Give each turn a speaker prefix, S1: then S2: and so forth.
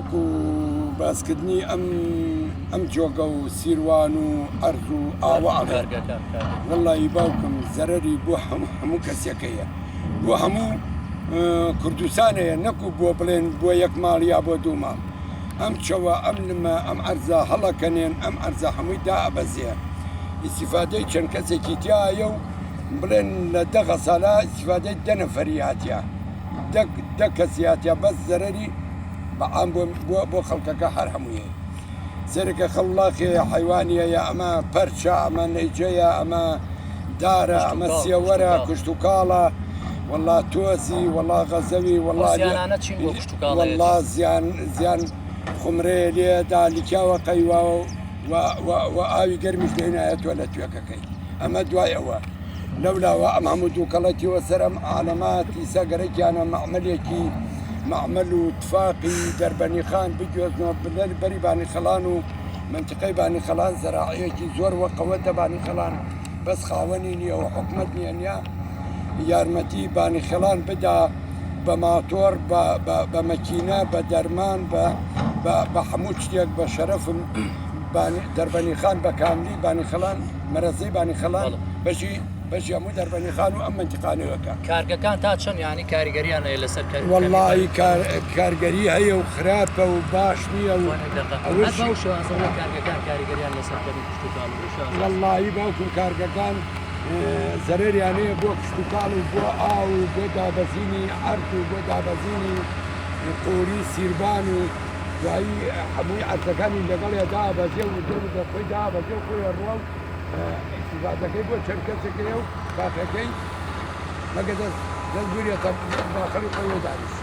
S1: وەکو باسکردنی ئەم جۆگە و سیروان و ئەرز و ئاوەڵێ وەڵی باوکم زەرەری بۆ هەموو کەسێکەیە بۆ هەموو کوردستانەیە نەکو بۆ بڵێن بۆ یەک ماڵ یا بۆ دوو ماڵ ئەم چەوە ئەم لمە ئەم ئەرزە هەڵەکەنێن ئەم ئەرزە هەمووی دائەبەزێ ئیسیفادەی چەند کەسێکی تایە و بڵێن لە دەغە سالا ئیسیفادەی دە نەفەری هاتیە دە کەسی هاتیە بەس زەرەری بەعام بۆ خەڵکەکە هەر هەموویە سەرەکە خەڵاقێ حیوانیە یا ئەمە پەرچە ئەمە نەیجەیە ئەمە دارە ئەمە سێوەرە کوشت و کاڵە والله تۆزی والله غەزەوی والله زیان خمرێ لێدا لیکاوە قەیواوە و ئاوی گەرمیش لێنایەتوە لە توێکەکەی ئەمە دوای ئەوە لەولاوە ئەم هەموو دووکەڵەتیوە سەرم عالەماتی سەگەرەکیانە مەعمەلێکی معمل و تفاقی دەربەنی خان بگوێزنەوە بلەر بەری بانی خەڵان و منتقەی بانی خەڵان زەراعەیەکی زۆر وەقەوەتە بانی خەڵان بەس خاوەنی نییە و حکومەت نییە یارمەتی بانی خەڵان بدا بە ماتۆر بە مەکینە بە دەرمان بە هەموو شتێک بە شەرەفم دەربەنی خان بە کاملی بانی خەڵان مەرەزەی بانی خەڵان بەشی هەموو دەربەنی خان و ئەم منتیقانەوەکە
S2: کارگەکان تا چەند ینی کاریگەریان هەیە لەسەر
S1: وەڵڵی کارگەری هەیە و خراپە و باش نییە و
S2: کارگەکان کاریگەریان لەسەر
S1: وەڵڵی باوکم کارگەکان زەرێریانەیە بۆ کشتتاڵ و بۆ ئاو و بۆ دابەزینی ئەرد و بۆ دابەزینی قۆری سیربان و دوایی هەمووی ئەرزەکانی لەگەڵێ دابەزێ و دەخۆی دابەزێ و خۆی ڕوە و استیفادەکەی بۆ چەند کەسێکەیە و کاتەکەی مەگە دەست بورێتە داخەری خۆی دانیست